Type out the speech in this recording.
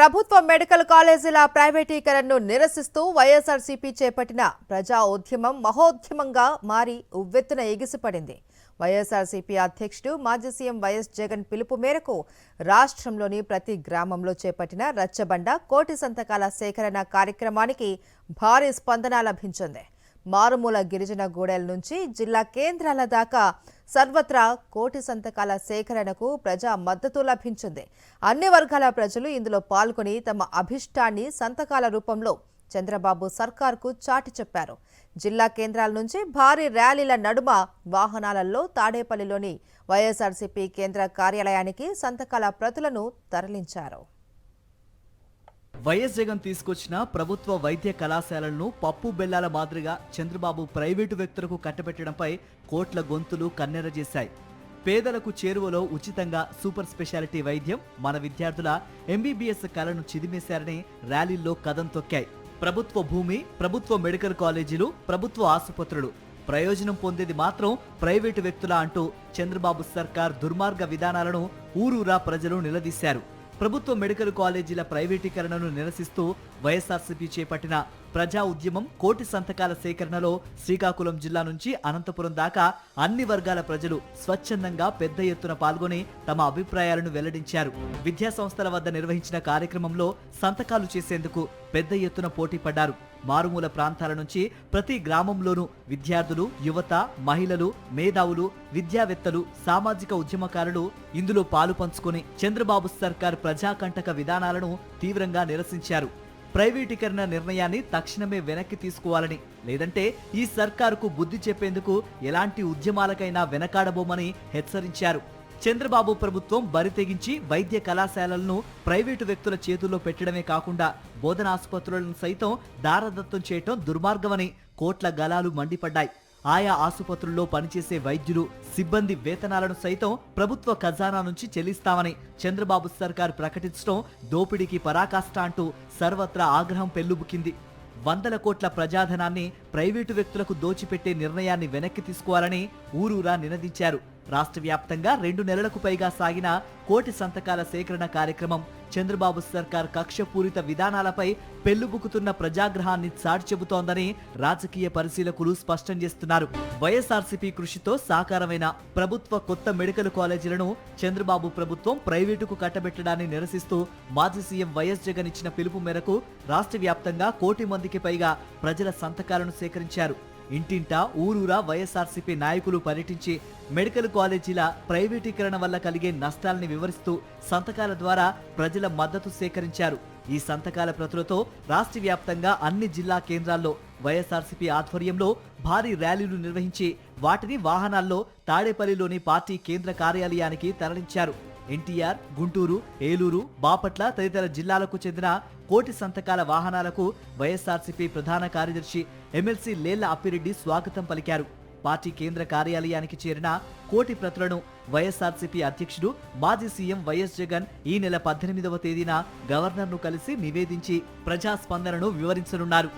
ప్రభుత్వ మెడికల్ కాలేజీల ప్రైవేటీకరణను నిరసిస్తూ వైఎస్ఆర్సీపీ చేపట్టిన ప్రజా ఉద్యమం మహోద్యమంగా మారి ఉవ్వెత్తున ఎగిసిపడింది. వైఎస్ఆర్సీపీ అధ్యక్షుడు మాజీ సీఎం వైఎస్ జగన్ పిలుపు మేరకు రాష్ట్రంలోని ప్రతి గ్రామంలో చేపట్టిన రచ్చబండ కోటి సంతకాల సేకరణ కార్యక్రమానికి భారీ స్పందన లభించింది. మారుమూల గిరిజన గూడెల నుంచి జిల్లా కేంద్రాల దాకా సర్వత్రా కోటి సంతకాల సేకరణకు ప్రజా మద్దతు లభించింది. అన్ని వర్గాల ప్రజలు ఇందులో పాల్గొని తమ అభిష్టాన్ని సంతకాల రూపంలో చంద్రబాబు సర్కార్కు చాటి చెప్పారు. జిల్లా కేంద్రాల నుంచి భారీ ర్యాలీల నడుమ వాహనాలలో తాడేపల్లిలోని వైఎస్ఆర్సీపీ కేంద్ర కార్యాలయానికి సంతకాల ప్రతులను తరలించారు. వైఎస్ జగన్ తీసుకొచ్చిన ప్రభుత్వ వైద్య కళాశాలలను పప్పు బెల్లాల మాదిరిగా చంద్రబాబు ప్రైవేటు వ్యక్తులకు కట్టబెట్టడంపై కోట్ల గొంతులు కన్నెరజేశాయి. పేదలకు చేరువలో ఉచితంగా సూపర్ స్పెషాలిటీ వైద్యం, మన విద్యార్థుల ఎంబీబీఎస్ కళను చిదిమేశారని ర్యాలీల్లో కదం తొక్కాయి. ప్రభుత్వ భూమి, ప్రభుత్వ మెడికల్ కాలేజీలు, ప్రభుత్వ ఆసుపత్రులు, ప్రయోజనం పొందేది మాత్రం ప్రైవేటు వ్యక్తుల అంటూ చంద్రబాబు సర్కార్ దుర్మార్గ విధానాలను ఊరూరా ప్రజలు నిలదీశారు. ప్రభుత్వ మెడికల్ కాలేజీల ప్రైవేటీకరణను నిరసిస్తూ వైఎస్ఆర్సీపీ చేపట్టిన ప్రజా ఉద్యమం కోటి సంతకాల సేకరణలో శ్రీకాకుళం జిల్లా నుంచి అనంతపురం దాకా అన్ని వర్గాల ప్రజలు స్వచ్ఛందంగా పెద్ద ఎత్తున పాల్గొని తమ అభిప్రాయాలను వెల్లడించారు. విద్యా సంస్థల వద్ద నిర్వహించిన కార్యక్రమంలో సంతకాలు చేసేందుకు పెద్ద ఎత్తున పోటీ పడ్డారు. మారుమూల ప్రాంతాల నుంచి ప్రతి గ్రామంలోనూ విద్యార్థులు, యువత, మహిళలు, మేధావులు, విద్యావేత్తలు, సామాజిక ఉద్యమకారులు ఇందులో పాలు పంచుకొని చంద్రబాబు సర్కార్ ప్రజాకంటక విధానాలను తీవ్రంగా నిరసించారు. ప్రైవేటీకరణ నిర్ణయాన్ని తక్షణమే వెనక్కి తీసుకోవాలని, లేదంటే ఈ సర్కారుకు బుద్ధి చెప్పేందుకు ఎలాంటి ఉద్యమాలకైనా వెనకాడబోమని హెచ్చరించారు. చంద్రబాబు ప్రభుత్వం బరితెగించి వైద్య కళాశాలలను ప్రైవేటు వ్యక్తుల చేతుల్లో పెట్టడమే కాకుండా బోధనాసుపత్రులను సైతం దారదత్తం చేయటం దుర్మార్గమని కోట్ల గలాలు మండిపడ్డాయి. ఆయా ఆసుపత్రుల్లో పనిచేసే వైద్యులు, సిబ్బంది వేతనాలను సైతం ప్రభుత్వ ఖజానా నుంచి చెల్లిస్తామని చంద్రబాబు సర్కార్ ప్రకటించడం దోపిడీకి పరాకాష్ట అంటూ సర్వత్రా ఆగ్రహం పెల్లుబుకింది. వందల కోట్ల ప్రజాధనాన్ని ప్రైవేటు వ్యక్తులకు దోచిపెట్టే నిర్ణయాన్ని వెనక్కి తీసుకోవాలని ఊరూరా నినదించారు. రాష్ట్ర వ్యాప్తంగా 2 నెలలకు పైగా సాగిన కోటి సంతకాల సేకరణ కార్యక్రమం చంద్రబాబు సర్కార్ కక్షపూరిత విధానాలపై పెళ్లుబుకుతున్న ప్రజాగ్రహాన్ని చాటి చెబుతోందని రాజకీయ పరిశీలకులు స్పష్టం చేస్తున్నారు. వైఎస్ఆర్సీపీ కృషితో సాకారమైన ప్రభుత్వ కొత్త మెడికల్ కాలేజీలను చంద్రబాబు ప్రభుత్వం ప్రైవేటుకు కట్టబెట్టడాన్ని నిరసిస్తూ మాజీ సీఎం వైఎస్ జగన్ ఇచ్చిన పిలుపు మేరకు రాష్ట్ర వ్యాప్తంగా 1 కోటి మందికి పైగా ప్రజల సంతకాలను సేకరించారు. ఇంటింటా ఊరూరా వైఎస్ఆర్సీపీ నాయకులు పర్యటించి మెడికల్ కాలేజీల ప్రైవేటీకరణ వల్ల కలిగే నష్టాలని వివరిస్తూ సంతకాల ద్వారా ప్రజల మద్దతు సేకరించారు. ఈ సంతకాల ప్రతులతో రాష్ట్ర వ్యాప్తంగా అన్ని జిల్లా కేంద్రాల్లో వైఎస్ఆర్సీపీ ఆధ్వర్యంలో భారీ ర్యాలీలు నిర్వహించి వాటిని వాహనాల్లో తాడేపల్లిలోని పార్టీ కేంద్ర కార్యాలయానికి తరలించారు. ఎన్టీఆర్, గుంటూరు, ఏలూరు, బాపట్ల తదితర జిల్లాలకు చెందిన కోటి సంతకాల వాహనాలకు వైఎస్ఆర్సీపీ ప్రధాన కార్యదర్శి ఎమ్మెల్సీ లేళ్ల అప్పిరెడ్డి స్వాగతం పలికారు. పార్టీ కేంద్ర కార్యాలయానికి చేరిన కోటి ప్రతులను వైఎస్ఆర్సీపీ అధ్యక్షుడు మాజీ సీఎం వైఎస్ జగన్ ఈ నెల 18వ తేదీన గవర్నర్ను కలిసి నివేదించి ప్రజాస్పందనను వివరించనున్నారు.